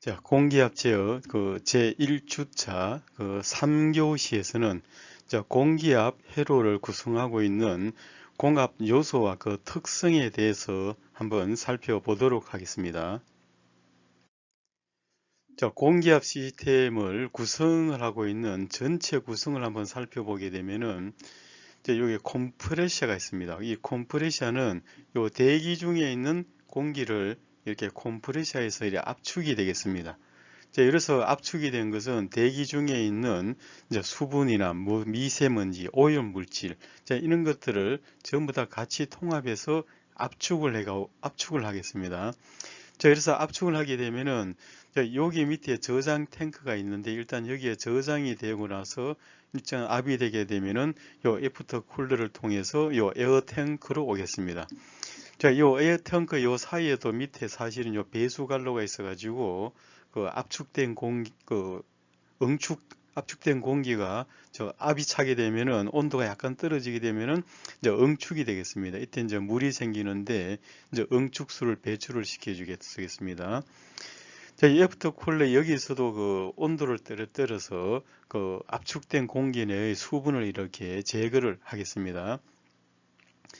자, 공기압 제어 제1주차 3교시에서는 공기압 회로를 구성하고 있는 공압 요소와 그 특성에 대해서 한번 살펴보도록 하겠습니다. 자, 공기압 시스템을 구성을 하고 있는 전체 구성을 한번 살펴보게 되면은 여기 컴프레셔가 있습니다. 이 컴프레셔는 요 대기 중에 있는 공기를 이렇게 컴프레셔에서 이렇게 압축이 되겠습니다. 자, 이래서 압축이 된 것은 대기 중에 있는 이제 수분이나 뭐 미세먼지, 오염물질, 자, 이런 것들을 전부 다 같이 통합해서 압축을 하겠습니다. 자, 그래서 압축을 하게 되면은 여기 밑에 저장 탱크가 있는데 일단 여기에 저장이 되고 나서 일정 압이 되게 되면은 요 애프터 쿨러를 통해서 요 에어 탱크로 오겠습니다. 자, 요 에어 탱크 요 사이에도 밑에 사실은 요 배수 관로가 있어 가지고 그 압축된 공기 압축된 공기가 압이 차게 되면은 온도가 약간 떨어지게 되면은 이제 응축이 되겠습니다. 이때 이제 물이 생기는데 이제 응축수를 배출을 시켜 주겠습니다. 자, 이 애프터 쿨러 여기서도 그 온도를 떨어서 그 압축된 공기 내의 수분을 이렇게 제거를 하겠습니다.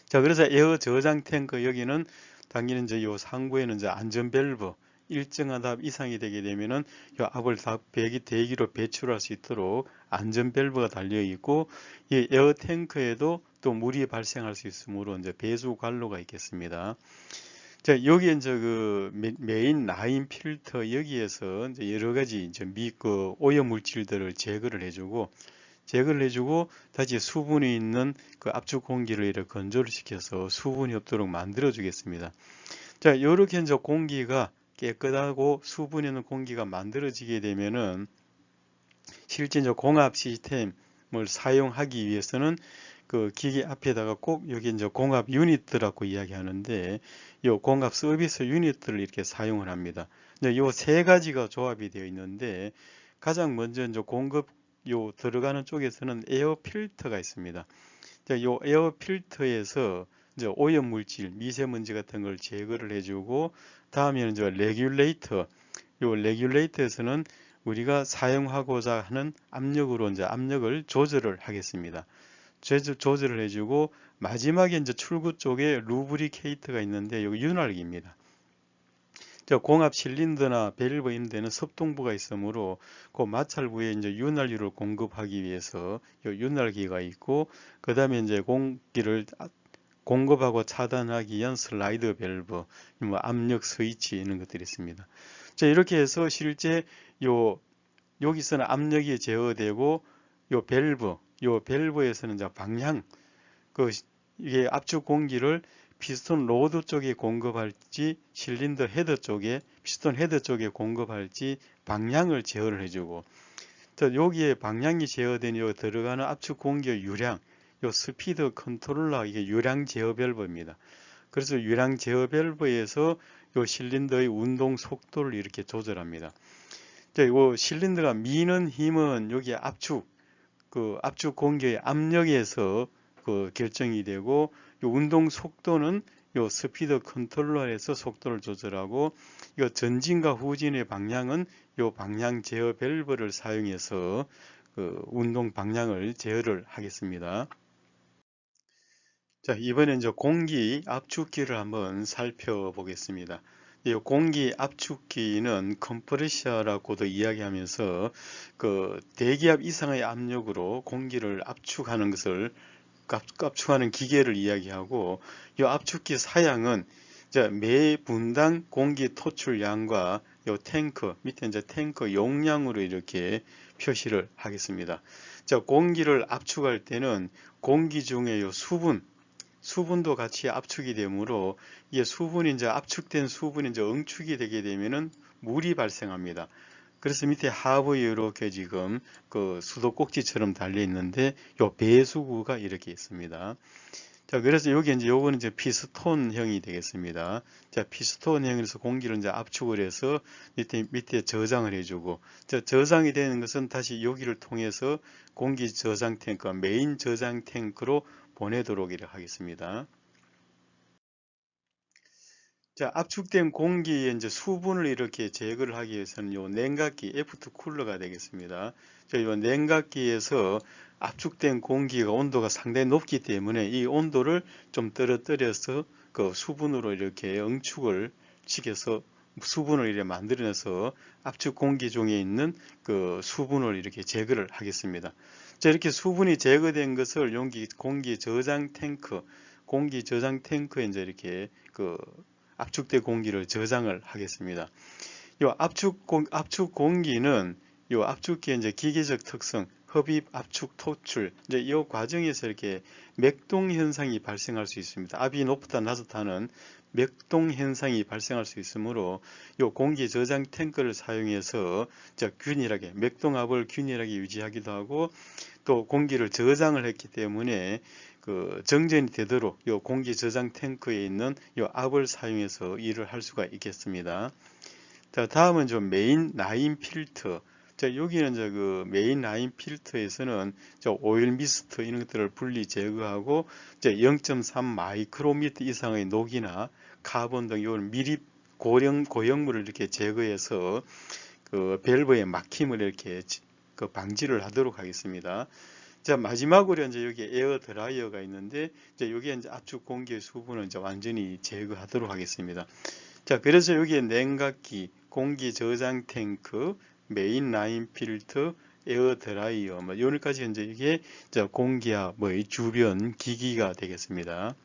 자, 그래서 에어 저장 탱크 여기는 당연히 이제 요 상부에는 이제 안전 밸브 일정한 압 이상이 되게 되면은 요 압을 다 대기로 배출할 수 있도록 안전 밸브가 달려 있고 이 에어 탱크에도 또 물이 발생할 수 있으므로 이제 배수 관로가 있겠습니다. 자, 여기 이제 그 메인 라인 필터 여기에서 이제 여러 가지 이제 오염 물질들을 제거를 해주고 다시 수분이 있는 그 압축 공기를 이렇게 건조를 시켜서 수분이 없도록 만들어 주겠습니다. 자, 이렇게 이제 공기가 깨끗하고 수분 있는 공기가 만들어지게 되면은 실제 이제 공압 시스템을 사용하기 위해서는 그 기계 앞에다가 꼭 여기 이제 공압 유닛들하고 이야기하는데 이 공압 서비스 유닛들을 이렇게 사용을 합니다. 이 세 가지가 조합이 되어 있는데 가장 먼저 이제 공급 들어가는 쪽에서는 에어 필터가 있습니다. 이 에어 필터에서 이제 오염 물질, 미세먼지 같은 걸 제거를 해주고 다음에는 이제 레귤레이터에서는 우리가 사용하고자 하는 압력으로 이제 압력을 조절을 하겠습니다. 조절을 해주고 마지막에 이제 출구 쪽에 루브리케이터가 있는데 여기 윤활기입니다. 공압 실린더나 밸브 이런 데는 섭동부가 있으므로 그 마찰부에 이제 윤활유를 공급하기 위해서 윤활기가 있고 그 다음에 이제 공기를 공급하고 차단하기 위한 슬라이드 밸브, 뭐 압력 스위치 이런 것들이 있습니다. 자, 이렇게 해서 실제 여기서는 압력이 제어되고 요 밸브에서는 이제 방향 그 이게 압축 공기를 피스톤 로드 쪽에 공급할지 실린더 헤더 쪽에 피스톤 헤더 쪽에 공급할지 방향을 제어를 해주고 또 여기에 방향이 제어된 요 들어가는 압축 공기의 유량 요 스피드 컨트롤러 이게 유량 제어 밸브입니다. 그래서 유량 제어 밸브에서 요 실린더의 운동 속도를 이렇게 조절합니다. 요 실린더가 미는 힘은 여기 압축 공기의 압력에서 그 결정이 되고 요 운동 속도는 요 스피드 컨트롤러에서 속도를 조절하고 이 전진과 후진의 방향은 요 방향 제어 밸브를 사용해서 그 운동 방향을 제어를 하겠습니다. 자, 이번엔 이제 공기 압축기를 한번 살펴보겠습니다. 이 공기 압축기는 컴프레셔라고도 이야기하면서 그 대기압 이상의 압력으로 공기를 압축하는 것을 압축하는 기계를 이야기하고 이 압축기 사양은 매 분당 공기 토출량과 이 탱크 밑에 이제 탱크 용량으로 이렇게 표시를 하겠습니다. 자, 공기를 압축할 때는 공기 중에 이 수분도 같이 압축이 되므로 이게 수분이 이제 압축된 수분이 이제 응축이 되게 되면은 물이 발생합니다. 그래서 밑에 하부에 이렇게 지금 그 수도꼭지처럼 달려 있는데 요 배수구가 이렇게 있습니다. 자, 그래서 여기 이제 요거는 이제 피스톤형이 되겠습니다. 자, 피스톤형에서 공기를 이제 압축을 해서 밑에 저장을 해주고, 저장이 되는 것은 다시 여기를 통해서 공기 저장 탱크, 메인 저장 탱크로 보내도록 이렇게 하겠습니다. 자, 압축된 공기의 이제 수분을 이렇게 제거를 하기 위해서는 요 냉각기 F2 쿨러가 되겠습니다. 자, 요 냉각기에서 압축된 공기가 온도가 상당히 높기 때문에 이 온도를 좀 떨어뜨려서 그 수분으로 이렇게 응축을 시켜서 수분을 이렇게 만들어내서 압축 공기 중에 있는 그 수분을 이렇게 제거를 하겠습니다. 자, 이렇게 수분이 제거된 것을 공기 저장 탱크, 공기 저장 탱크에 이제 이렇게 그 압축된 공기를 저장을 하겠습니다. 요 압축 공기는 요 압축기의 이제 기계적 특성, 흡입, 압축, 토출, 이제 이 과정에서 이렇게 맥동 현상이 발생할 수 있습니다. 압이 높다 낮다는 맥동 현상이 발생할 수 있으므로 요 공기 저장 탱크를 사용해서 균일하게 맥동압을 균일하게 유지하기도 하고 또 공기를 저장을 했기 때문에 그 정전이 되도록 요 공기 저장 탱크에 있는 요 압을 사용해서 일을 할 수가 있겠습니다. 자, 다음은 좀 메인 라인 필터. 자, 여기는 그 메인 라인 필터에서는 오일 미스트 이런 것들을 분리 제거하고 0.3 마이크로미터 이상의 녹이나 카본 등 이런 미립 고형물을 이렇게 제거해서 그 밸브의 막힘을 이렇게 그 방지를 하도록 하겠습니다. 자, 마지막으로 이제 여기 에어 드라이어가 있는데 여기에 이제 압축 공기의 수분을 이제 완전히 제거하도록 하겠습니다. 자, 그래서 여기에 냉각기, 공기 저장 탱크, 메인 라인 필터, 에어 드라이어, 뭐 여기까지 이제 이게 공기압, 주변 기기가 되겠습니다.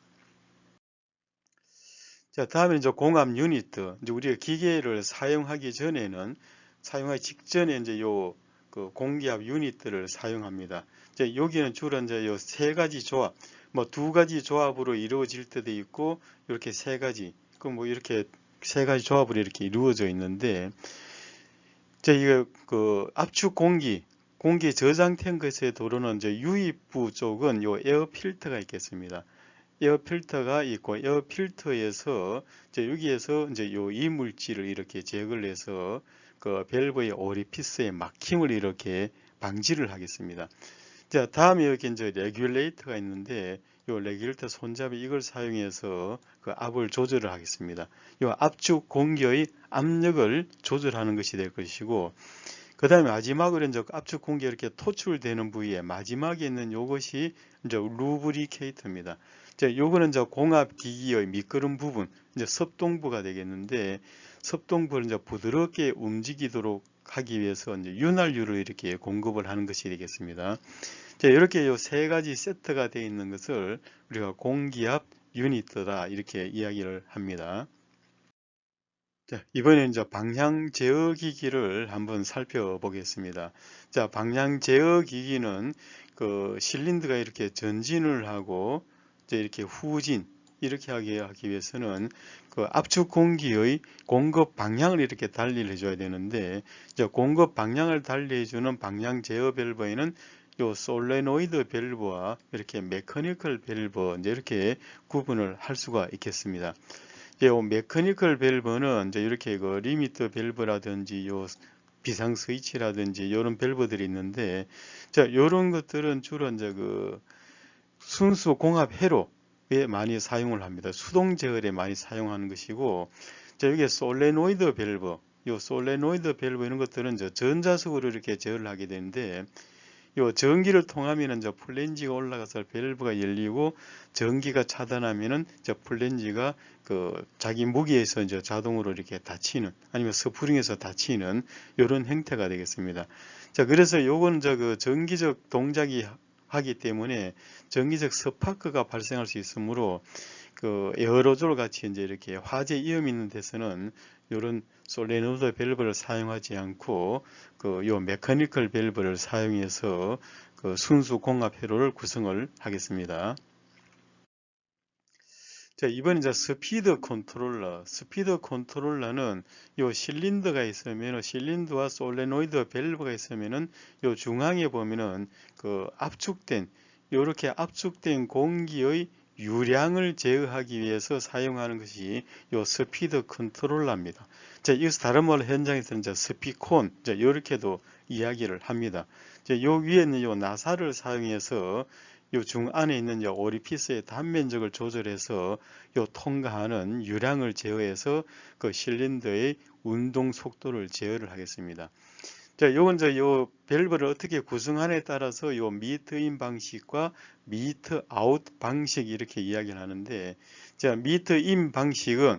자, 다음에 이제 공압 유닛. 이제 우리가 기계를 사용하기 전에는 사용하기 직전에 이제 요 그 공기압 유닛들을 사용합니다. 이제 여기는 주로 이제 요 세 가지 조합, 뭐 두 가지 조합으로 이루어질 때도 있고 이렇게 세 가지, 그 뭐 이렇게 세 가지 조합으로 이렇게 이루어져 있는데, 이제 이거 그 압축 공기 저장 탱크에서의 도로는 이제 유입부 쪽은 요 에어 필터가 있겠습니다. 에어 필터가 있고 에어 필터에서 이제 여기에서 이제 요 이물질을 이렇게 제거를 해서 그 밸브의 오리피스의 막힘을 이렇게 방지를 하겠습니다. 자, 다음에 여기 이제 레귤레이터가 있는데 요 레귤레이터 손잡이 이걸 사용해서 그 압을 조절을 하겠습니다. 요 압축 공기의 압력을 조절하는 것이 될 것이고, 그 다음에 마지막으로 이제 압축 공기가 이렇게 토출되는 부위에 마지막에 있는 요것이 이제 루브리케이터입니다. 자, 요거는 이제 공압 기기의 미끄럼 부분, 이제 섭동부가 되겠는데, 섭동부를 이제 부드럽게 움직이도록 하기 위해서 이제 윤활유를 이렇게 공급을 하는 것이 되겠습니다. 자, 이렇게 요 세 가지 세트가 되어 있는 것을 우리가 공기압 유니트다 이렇게 이야기를 합니다. 자, 이번엔 이제 방향 제어 기기를 한번 살펴보겠습니다. 자, 방향 제어 기기는 그 실린더가 이렇게 전진을 하고 이제 이렇게 후진 이렇게 하기 위해서는 그 압축 공기의 공급 방향을 이렇게 달리해 줘야 되는데, 이제 공급 방향을 달리해 주는 방향 제어 밸브에는 요 솔레노이드 밸브와 이렇게 메커니컬 밸브 이렇게 구분을 할 수가 있겠습니다. 요 메커니컬 밸브는 이제 이렇게 그 리미터 밸브라든지 요 비상 스위치라든지 이런 밸브들이 있는데, 자, 요런 것들은 주로 이제 그 순수 공합 회로에 많이 사용을 합니다. 수동 제어에 많이 사용하는 것이고, 자, 여기에 솔레노이드 밸브, 요 솔레노이드 밸브 이런 것들은 이제 전자석으로 이렇게 제어를 하게 되는데, 요 전기를 통하면은 저 플랜지가 올라가서 밸브가 열리고 전기가 차단하면은 저 플랜지가 그 자기 무게에서 이제 자동으로 이렇게 닫히는 아니면 스프링에서 닫히는 이런 형태가 되겠습니다. 자, 그래서 요건 저 그 전기적 동작이 하기 때문에 전기적 스파크가 발생할 수 있으므로 그 에어로졸 같이 이제 이렇게 화재 위험 있는 데서는 이런 솔레노이드 밸브를 사용하지 않고 그 요 메커니컬 밸브를 사용해서 그 순수 공합 회로를 구성을 하겠습니다. 자, 이번 이제 스피드 컨트롤러는 요 실린더가 있으면 실린더와 솔레노이드 밸브가 있으면은 요 중앙에 보면은 그 요렇게 압축된 공기의 유량을 제어하기 위해서 사용하는 것이 요 스피드 컨트롤러입니다. 자, 이것은 다른 말로 현장에서는 이제 스피콘, 이렇게도 이야기를 합니다. 자, 요 위에는 요 나사를 사용해서 요 중 안에 있는 요 오리피스의 단면적을 조절해서 요 통과하는 유량을 제어해서 그 실린더의 운동 속도를 제어를 하겠습니다. 자, 요건 요 밸브를 어떻게 구성하느냐에 따라서 요 미터 인 방식과 미터 아웃 방식 이렇게 이야기를 하는데, 자, 미터 인 방식은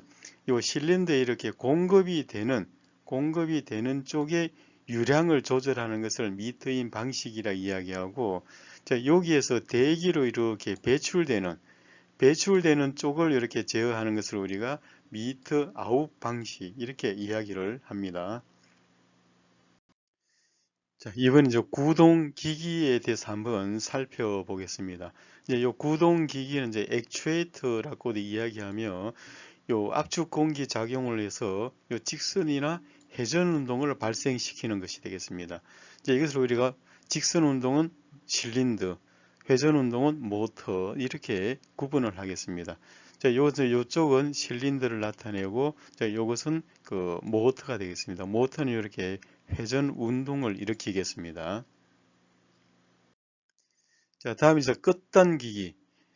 요 실린더에 이렇게 공급이 되는 쪽에 유량을 조절하는 것을 미터 인 방식이라 이야기하고, 자, 여기에서 대기로 이렇게 배출되는 쪽을 이렇게 제어하는 것을 우리가 미터 아웃 방식 이렇게 이야기를 합니다. 자, 이번 이제 구동 기기에 대해서 한번 살펴보겠습니다. 이제 요 구동 기기는 이제 액추에이터라고도 이야기하며 요 압축 공기 작용을 해서 요 직선이나 회전 운동을 발생시키는 것이 되겠습니다. 이제 이것을 우리가 직선 운동은 실린더, 회전 운동은 모터 이렇게 구분을 하겠습니다. 자, 요쪽은 실린더를 나타내고, 자, 요것은 그 모터가 되겠습니다. 모터는 이렇게 회전 운동을 일으키겠습니다. 자, 다음 이제 끝단 기기.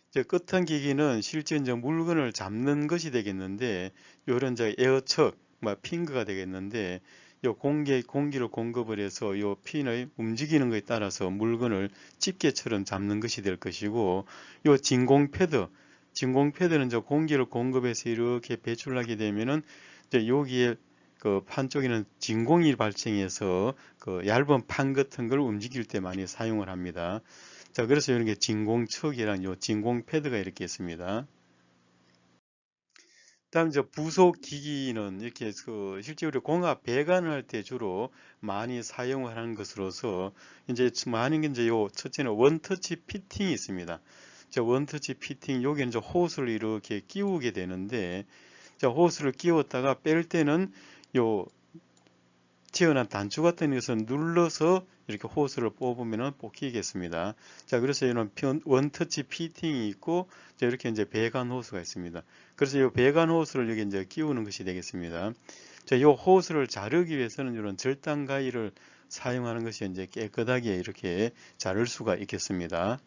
이제 끝단 기기는 실제 이제 물건을 잡는 것이 되겠는데, 요런 이제 에어척, 핑거가 되겠는데, 요 공기를 공급을 해서 요 핀의 움직이는 것에 따라서 물건을 집게처럼 잡는 것이 될 것이고, 요 진공 패드는 이제 공기를 공급해서 이렇게 배출하게 되면은 이제 여기에 그 판 쪽에는 진공이 발생해서 그 얇은 판 같은 걸 움직일 때 많이 사용을 합니다. 자, 그래서 이런 게 진공척이랑 요 진공 패드가 이렇게 있습니다. 다음 이제 부속 기기는 이렇게 그 실제 우리 공합 배관을 할 때 주로 많이 사용을 하는 것으로서 이제 많은 게 이제 요 첫째는 원터치 피팅이 있습니다. 자, 원터치 피팅 여기 이제 호스를 이렇게 끼우게 되는데, 자, 호스를 끼웠다가 뺄 때는 요 튀어나온 단추 같은 것을 눌러서 이렇게 호스를 뽑으면 뽑히겠습니다. 자, 그래서 이런 원터치 피팅이 있고, 자, 이렇게 이제 배관 호스가 있습니다. 그래서 이 배관 호스를 여기 이제 끼우는 것이 되겠습니다. 자, 이 호스를 자르기 위해서는 이런 절단 가위를 사용하는 것이 이제 깨끗하게 이렇게 자를 수가 있겠습니다.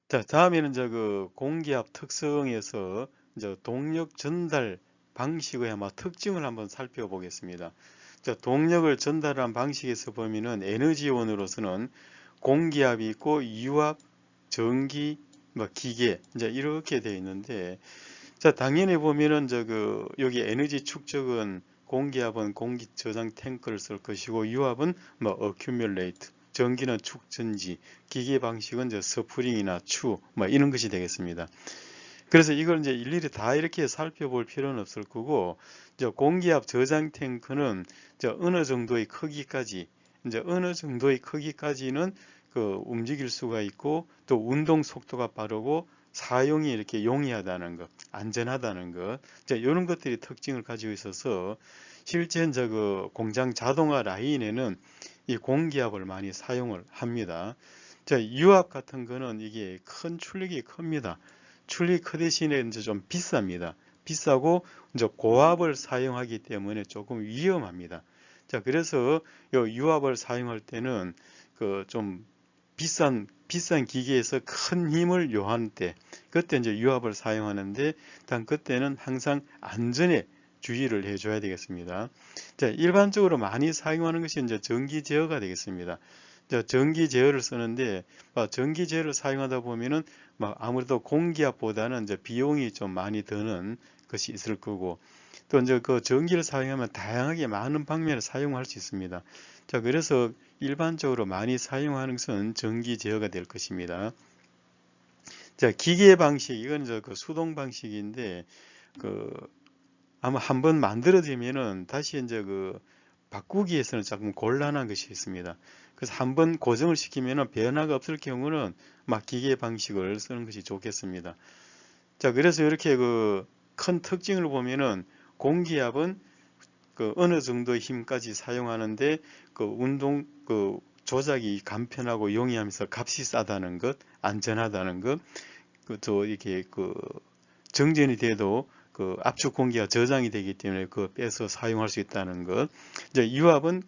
자, 다음에는 이제 그 공기압 특성에서 이제 동력 전달 방식의 아마 특징을 한번 살펴보겠습니다. 자, 동력을 전달한 방식에서 보면은 에너지원으로서는 공기압이 있고 유압, 전기, 기계 이제 이렇게 되어 있는데, 자, 당연히 보면은 여기 에너지 축적은 공기압은 공기 저장 탱크를 쓸 것이고, 유압은 어큐뮬레이트, 전기는 축전지, 기계 방식은 스프링이나 추 이런 것이 되겠습니다. 그래서 이걸 이제 일일이 다 이렇게 살펴볼 필요는 없을 거고, 이제 공기압 저장 탱크는 어느 정도의 크기까지는 그 움직일 수가 있고, 또 운동 속도가 빠르고 사용이 이렇게 용이하다는 것, 안전하다는 것, 이런 것들이 특징을 가지고 있어서 실제 그 공장 자동화 라인에는 이 공기압을 많이 사용을 합니다. 자, 유압 같은 거는 이게 큰 출력이 큽니다. 출력이 크 대신에 이제 좀 비쌉니다. 비싸고 이제 고압을 사용하기 때문에 조금 위험합니다. 자, 그래서 요 유압을 사용할 때는 그 좀 비싼 기계에서 큰 힘을 요할 때, 그때 이제 유압을 사용하는데, 단 그때는 항상 안전에 주의를 해줘야 되겠습니다. 자, 일반적으로 많이 사용하는 것이 이제 전기 제어가 되겠습니다. 자, 전기 제어를 쓰는데, 전기 제어를 사용하다 보면은 아무래도 공기압보다는 이제 비용이 좀 많이 드는 것이 있을 거고, 또 이제 그 전기를 사용하면 다양하게 많은 방면을 사용할 수 있습니다. 자, 그래서 일반적으로 많이 사용하는 것은 전기 제어가 될 것입니다. 자, 기계 방식, 이건 이제 그 수동 방식인데, 그 아마 한번 만들어지면은 다시 이제 그 바꾸기 위해서는 조금 곤란한 것이 있습니다. 그래서 한번 고정을 시키면은 변화가 없을 경우는 기계 방식을 쓰는 것이 좋겠습니다. 자, 그래서 이렇게 그 큰 특징을 보면은 공기압은 그 어느 정도의 힘까지 사용하는데 그 운동 그 조작이 간편하고 용이하면서 값이 싸다는 것, 안전하다는 것, 또 이렇게 그 정전이 돼도 그 압축 공기가 저장이 되기 때문에 그 빼서 사용할 수 있다는 것. 이제 유압은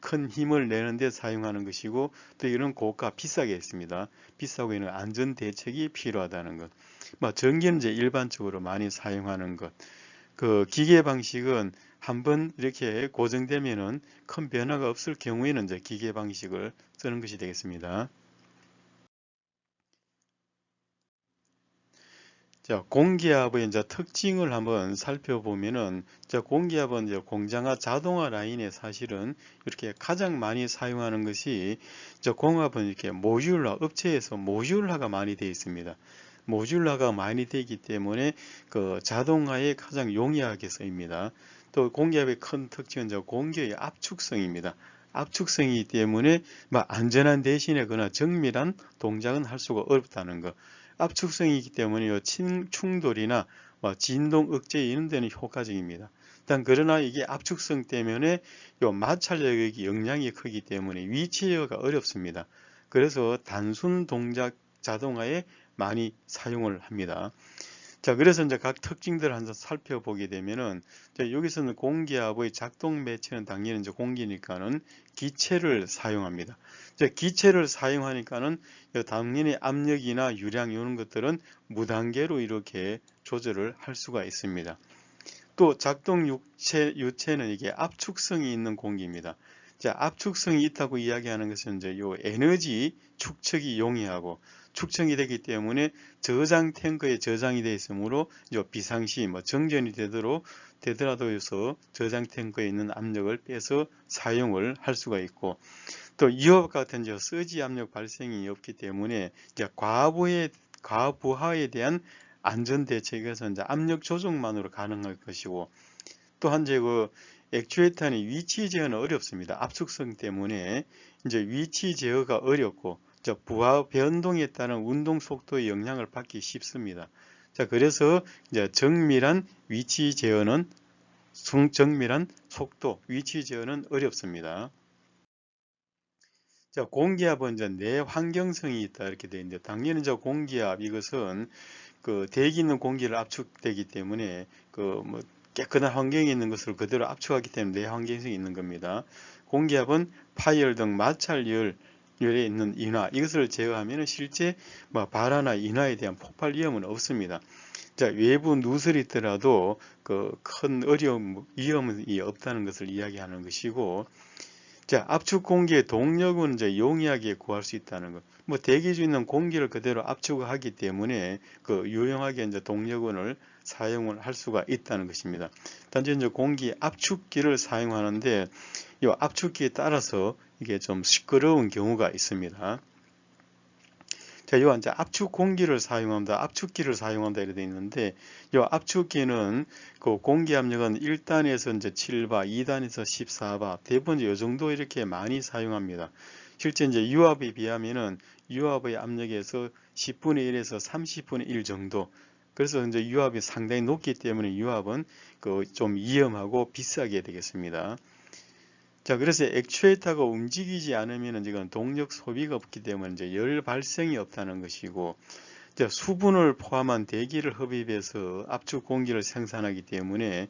큰 힘을 내는 데 사용하는 것이고, 또 이런 고가 비싸게 했습니다. 비싸고 이런 안전 대책이 필요하다는 것. 전기는 이제 일반적으로 많이 사용하는 것. 그 기계 방식은 한번 이렇게 고정되면은 큰 변화가 없을 경우에는 이제 기계 방식을 쓰는 것이 되겠습니다. 자, 공기압의 이제 특징을 한번 살펴보면은, 자, 공기압은 이제 공장화 자동화 라인에 사실은 이렇게 가장 많이 사용하는 것이, 저 공압은 이렇게 모듈화, 업체에서 모듈화가 많이 되어 있습니다. 모듈화가 많이 되기 때문에 그 자동화에 가장 용이하게 쓰입니다. 또 공기압의 큰 특징은 저 공기의 압축성입니다. 압축성이기 때문에 안전한 대신에 그러나 정밀한 동작은 할 수가 어렵다는 것. 압축성이기 때문에 충돌이나 진동 억제 이런 데는 효과적입니다. 일단 그러나 이게 압축성 때문에 마찰력이 영향이 크기 때문에 위치 제어가 어렵습니다. 그래서 단순 동작 자동화에 많이 사용을 합니다. 자, 그래서 이제 각 특징들을 한번 살펴보게 되면은, 자, 여기서는 공기압의 작동 매체는 당연히 이제 공기니까는 기체를 사용합니다. 자, 기체를 사용하니까는 당연히 압력이나 유량 이런 것들은 무단계로 이렇게 조절을 할 수가 있습니다. 또 작동 유체는 이게 압축성이 있는 공기입니다. 자, 압축성이 있다고 이야기하는 것은 이제 요 에너지 축적이 용이하고 축적이 되기 때문에 저장 탱크에 저장이 되어 있으므로 비상시 정전이 되더라도 해서 저장 탱크에 있는 압력을 빼서 사용을 할 수가 있고, 또 이와 같은 서지 압력 발생이 없기 때문에 이제 과부하에 대한 안전 대책에서 이제 압력 조정만으로 가능할 것이고, 또한 이제 그 액추에이터의 위치 제어는 어렵습니다. 압축성 때문에 이제 위치 제어가 어렵고, 부하 변동에 따른 운동 속도의 영향을 받기 쉽습니다. 자, 그래서 이제 정밀한 속도, 위치 제어는 어렵습니다. 자, 공기압은 이제 내환경성이 있다 이렇게 되어 있는데, 당연히 이제 공기압 이것은 그 대기 있는 공기를 압축되기 때문에 깨끗한 환경에 있는 것을 그대로 압축하기 때문에 내환경성이 있는 겁니다. 공기압은 파열 등 마찰열에 있는 인화 이것을 제어하면 실제 발화나 인화에 대한 폭발 위험은 없습니다. 자, 외부 누설이 있더라도 그 큰 위험이 없다는 것을 이야기하는 것이고, 자, 압축 공기의 동력은 이제 용이하게 구할 수 있다는 것. 대기 중에 있는 공기를 그대로 압축하기 때문에 유용하게 이제 동력원을 사용을 할 수가 있다는 것입니다. 단지 이제 공기 압축기를 사용하는데 이 압축기에 따라서 이게 좀 시끄러운 경우가 있습니다. 자, 요 이제 압축 공기를 사용한다, 압축기를 사용한다 이렇게 되어 있는데, 이 압축기는 그 공기 압력은 1단에서 이제 7바, 2단에서 14바, 대부분 이 정도 이렇게 많이 사용합니다. 실제 이제 유압에 비하면은 유압의 압력에서 10분의 1에서 30분의 1 정도. 그래서 이제 유압이 상당히 높기 때문에 유압은 좀 위험하고 비싸게 되겠습니다. 자, 그래서 액추에이터가 움직이지 않으면 지금 동력 소비가 없기 때문에 이제 열 발생이 없다는 것이고, 이제 수분을 포함한 대기를 흡입해서 압축 공기를 생산하기 때문에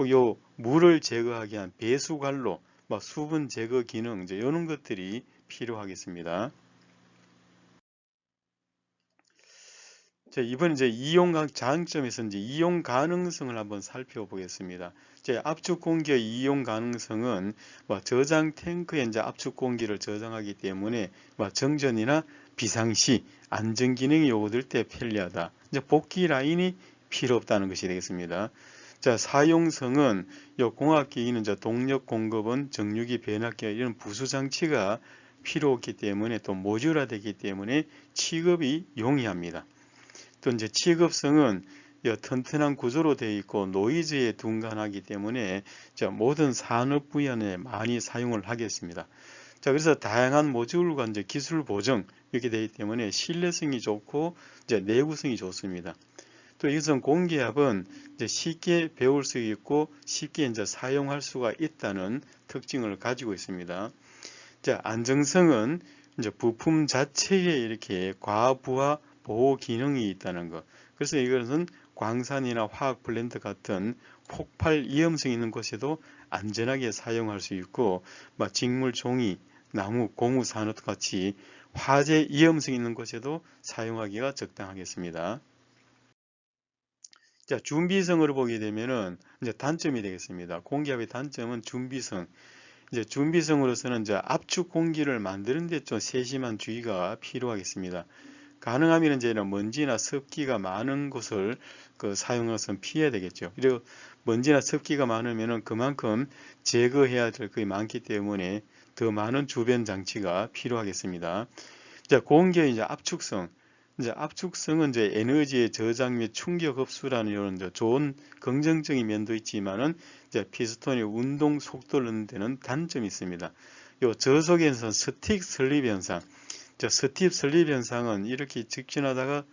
요 물을 제거하기 위한 배수관로, 수분 제거 기능 이제 이런 것들이 필요하겠습니다. 자, 이번 이제 장점에서 이제 이용 가능성을 한번 살펴보겠습니다. 압축 공기의 이용 가능성은 저장 탱크에 이제 압축 공기를 저장하기 때문에 정전이나 비상시 안전 기능이 요구될 때 편리하다. 이제 복귀 라인이 필요 없다는 것이 되겠습니다. 자, 사용성은 공학기기는 동력 공급은 정유기 변압기 이런 부수 장치가 필요 없기 때문에 또 모듈화되기 때문에 취급이 용이합니다. 또 이제 취급성은 튼튼한 구조로 되어 있고 노이즈에 둔감하기 때문에 모든 산업 분야에 많이 사용을 하겠습니다. 자, 그래서 다양한 모듈과 이제 기술 보정 이렇게 되기 때문에 신뢰성이 좋고 이제 내구성이 좋습니다. 또 이것은 공기압은 이제 쉽게 배울 수 있고 쉽게 이제 사용할 수가 있다는 특징을 가지고 있습니다. 자, 안정성은 이제 부품 자체에 이렇게 과부하 보호 기능이 있다는 것. 그래서 이것은 광산이나 화학 블렌드 같은 폭발 위험성 있는 곳에도 안전하게 사용할 수 있고, 직물 종이, 나무, 고무 산업 같이 화재 위험성 있는 곳에도 사용하기가 적당하겠습니다. 자, 준비성을 보게 되면은 이제 단점이 되겠습니다. 공기압의 단점은 준비성. 이제 준비성으로서는 이제 압축 공기를 만드는 데 좀 세심한 주의가 필요하겠습니다. 가능하면 이제는 먼지나 습기가 많은 곳을 사용해서는 피해야 되겠죠. 그리고 먼지나 습기가 많으면은 그만큼 제거해야 될 것이 많기 때문에 더 많은 주변 장치가 필요하겠습니다. 자, 공기의 이제 압축성. 이제 압축성은 이제 에너지의 저장 및 충격 흡수라는 이런 좋은 긍정적인 면도 있지만은 이제 피스톤의 운동 속도를 넣는 데는 단점이 있습니다. 요 저속에서 스틱 슬립 현상. 자, 스틱 슬립 현상은 이렇게 직진하다가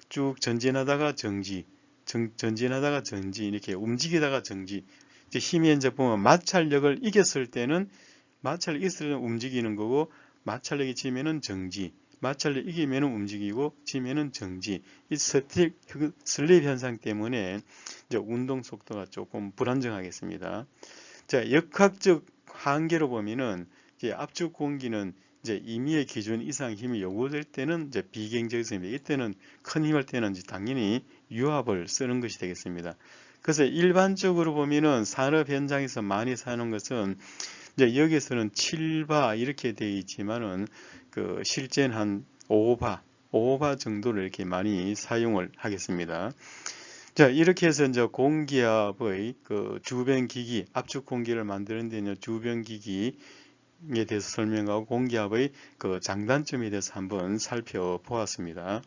쭉 전진하다가 정지, 전진하다가 정지, 이렇게 움직이다가 정지. 이제 힘이 이제 보면 마찰력을 이겼을 때는 움직이는 거고, 마찰력이 지면은 정지. 마찰력 이기면 움직이고 지면은 정지. 이 스틱 슬립 현상 때문에 이제 운동 속도가 조금 불안정하겠습니다. 자, 역학적 한계로 보면은 이제 압축 공기는 이제 임의의 기준 이상 힘이 요구될 때는 이제 비경제적입니다. 이때는 큰 힘을 때는 당연히 유압을 쓰는 것이 되겠습니다. 그래서 일반적으로 보면은 산업 현장에서 많이 사용하는 것은 이제 여기서는 7바 이렇게 되어 있지만은 실제는 한 5바 정도를 이렇게 많이 사용을 하겠습니다. 자, 이렇게 해서 이제 공기압의 주변 기기, 압축 공기를 만드는 데 있는 주변 기기에 대해서 설명하고 공기압의 장단점에 대해서 한번 살펴보았습니다.